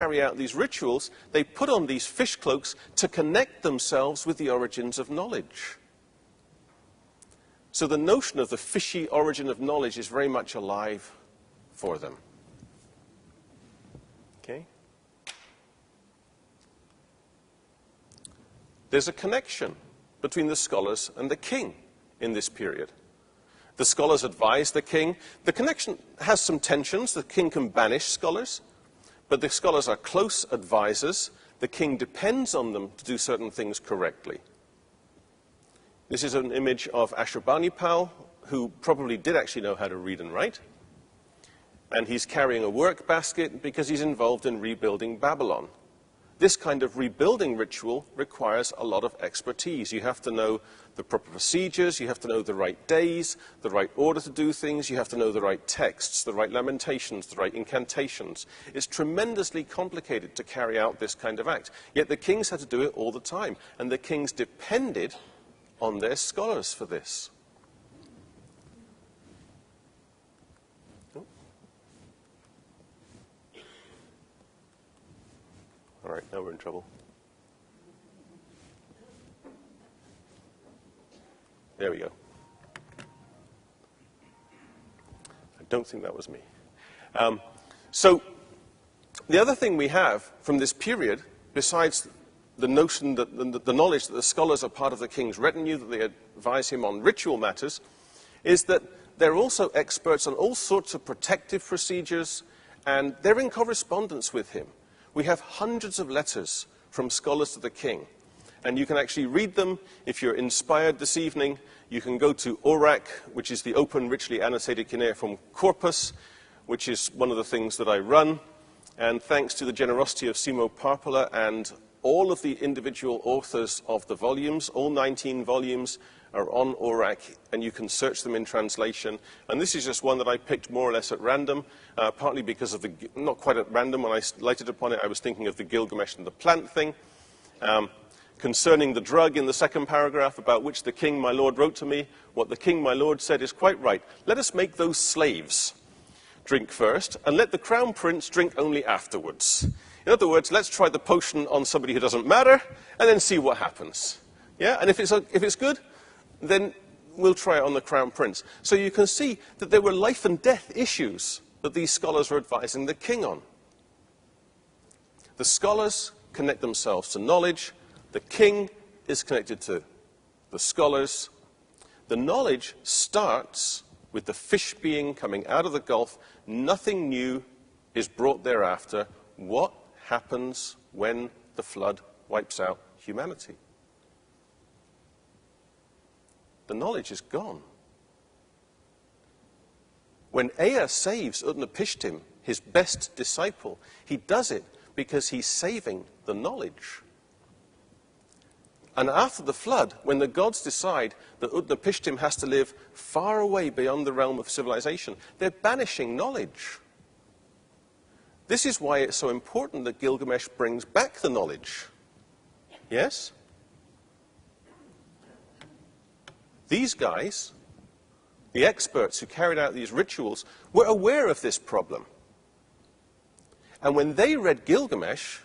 carry out these rituals, they put on these fish cloaks to connect themselves with the origins of knowledge. So the notion of the fishy origin of knowledge is very much alive for them. Okay? There's a connection between the scholars and the king in this period. The scholars advise the king. The connection has some tensions. The king can banish scholars, but the scholars are close advisors. The king depends on them to do certain things correctly. This is an image of Ashurbanipal, who probably did actually know how to read and write. And he's carrying a work basket because he's involved in rebuilding Babylon. This kind of rebuilding ritual requires a lot of expertise. You have to know the proper procedures, you have to know the right days, the right order to do things, you have to know the right texts, the right lamentations, the right incantations. It's tremendously complicated to carry out this kind of act. Yet the kings had to do it all the time, and the kings depended on their scholars for this. All right, now we're in trouble. There we go. I don't think that was me. So the other thing we have from this period, besides the notion that the knowledge that the scholars are part of the king's retinue, that they advise him on ritual matters, is that they're also experts on all sorts of protective procedures, and they're in correspondence with him. We have hundreds of letters from scholars to the king, and you can actually read them. If you're inspired this evening, you can go to Aurak, which is the open, richly annotated cuneiform corpus, which is one of the things that I run, and thanks to the generosity of Simo Parpala and all of the individual authors of the volumes, all 19 volumes, are on Aurak, and you can search them in translation. And this is just one that I picked more or less at random, partly because of the, not quite at random, when I lighted upon it, I was thinking of the Gilgamesh and the plant thing. Concerning the drug in the second paragraph, about which the king, my lord, wrote to me, what the king, my lord, said is quite right. Let us make those slaves drink first, and let the crown prince drink only afterwards. In other words, let's try the potion on somebody who doesn't matter, and then see what happens. Yeah, and if it's good, then we'll try it on the crown prince. So you can see that there were life and death issues that these scholars were advising the king on. The scholars connect themselves to knowledge. The king is connected to the scholars. The knowledge starts with the fish being coming out of the gulf. Nothing new is brought thereafter. What happens when the flood wipes out humanity? The knowledge is gone. When Ea saves Utnapishtim, his best disciple, he does it because he's saving the knowledge. And after the flood, when the gods decide that Utnapishtim has to live far away beyond the realm of civilization, they're banishing knowledge. This is why it's so important that Gilgamesh brings back the knowledge. Yes? These guys, the experts who carried out these rituals, were aware of this problem. And when they read Gilgamesh,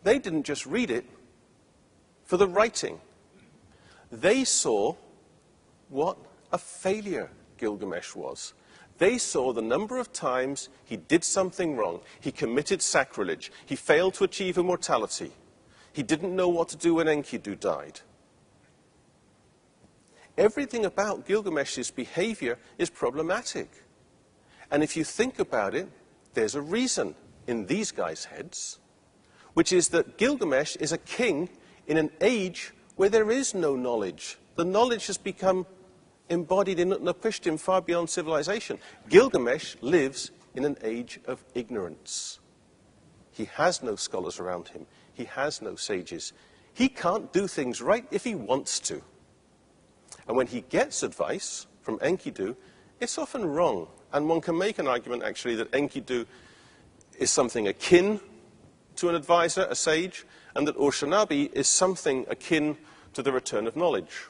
they didn't just read it for the writing. They saw what a failure Gilgamesh was. They saw the number of times he did something wrong. He committed sacrilege. He failed to achieve immortality. He didn't know what to do when Enkidu died. Everything about Gilgamesh's behavior is problematic. And if you think about it, there's a reason in these guys' heads, which is that Gilgamesh is a king in an age where there is no knowledge. The knowledge has become embodied in Utnapishtim far beyond civilization. Gilgamesh lives in an age of ignorance. He has no scholars around him. He has no sages. He can't do things right if he wants to. And when he gets advice from Enkidu, it's often wrong. And one can make an argument, actually, that Enkidu is something akin to an advisor, a sage, and that Ur-Shanabi is something akin to the return of knowledge.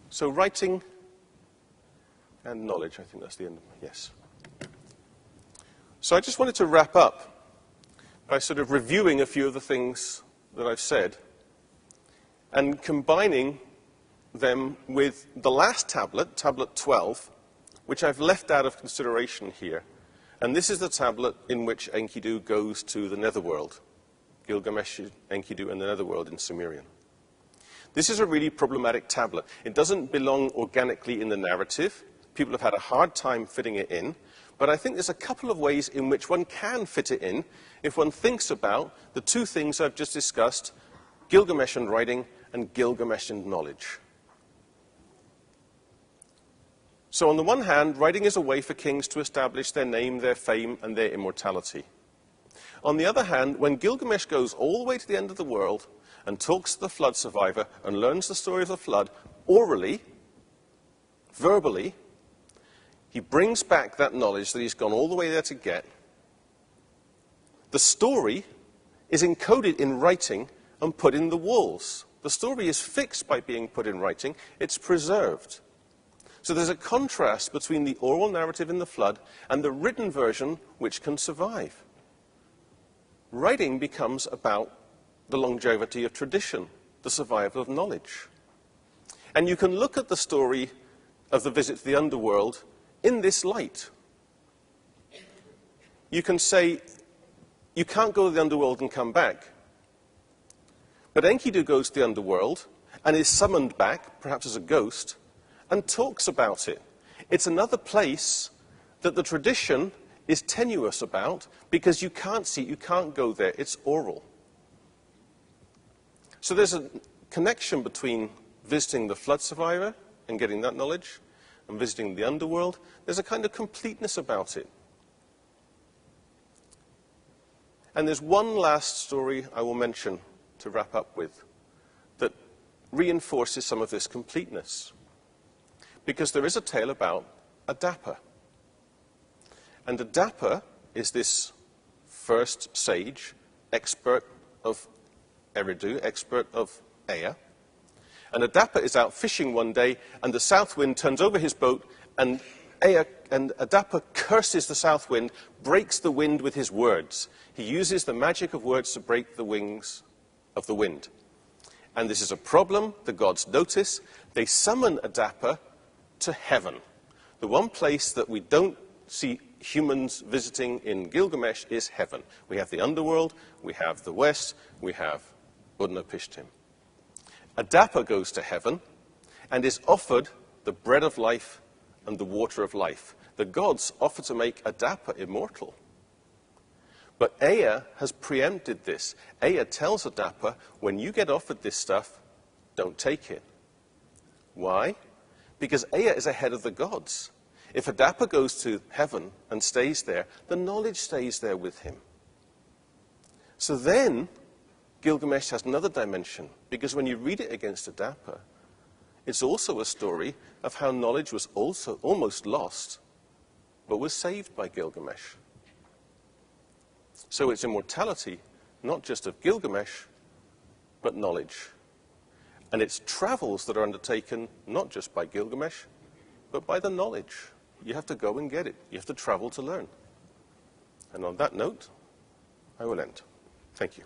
So writing and knowledge, I think that's the end of my, yes. So I just wanted to wrap up by sort of reviewing a few of the things that I've said and combining them with the last tablet, tablet 12, which I've left out of consideration here. And this is the tablet in which Enkidu goes to the netherworld. Gilgamesh, Enkidu, and the netherworld in Sumerian. This is a really problematic tablet. It doesn't belong organically in the narrative. People have had a hard time fitting it in. But I think there's a couple of ways in which one can fit it in if one thinks about the two things I've just discussed, Gilgamesh and writing and Gilgamesh and knowledge. So on the one hand, writing is a way for kings to establish their name, their fame, and their immortality. On the other hand, when Gilgamesh goes all the way to the end of the world and talks to the flood survivor and learns the story of the flood orally, verbally, he brings back that knowledge that he's gone all the way there to get. The story is encoded in writing and put in the walls. The story is fixed by being put in writing. It's preserved. So there's a contrast between the oral narrative in the flood and the written version which can survive. Writing becomes about the longevity of tradition, the survival of knowledge. And you can look at the story of the visit to the underworld in this light. You can say, you can't go to the underworld and come back. But Enkidu goes to the underworld and is summoned back, perhaps as a ghost, and talks about it. It's another place that the tradition is tenuous about because you can't see it, you can't go there, it's oral. So there's a connection between visiting the flood survivor and getting that knowledge and visiting the underworld. There's a kind of completeness about it. And there's one last story I will mention to wrap up with that reinforces some of this completeness. Because there is a tale about Adapa. And Adapa is this first sage, expert of Eridu, expert of Ea. And Adapa is out fishing one day, and the south wind turns over his boat, and Adapa curses the south wind, breaks the wind with his words. He uses the magic of words to break the wings of the wind. And this is a problem the gods notice. They summon Adapa to heaven. The one place that we don't see humans visiting in Gilgamesh is heaven. We have the underworld, we have the west, we have Utnapishtim. Adapa goes to heaven and is offered the bread of life and the water of life. The gods offer to make Adapa immortal. But Ea has preempted this. Ea tells Adapa, when you get offered this stuff, don't take it. Why? Because Ea is ahead of the gods. If Adapa goes to heaven and stays there, the knowledge stays there with him. So then, Gilgamesh has another dimension, because when you read it against Adapa, it's also a story of how knowledge was also almost lost, but was saved by Gilgamesh. So it's immortality, not just of Gilgamesh, but knowledge. And it's travels that are undertaken not just by Gilgamesh, but by the knowledge. You have to go and get it. You have to travel to learn. And on that note, I will end. Thank you.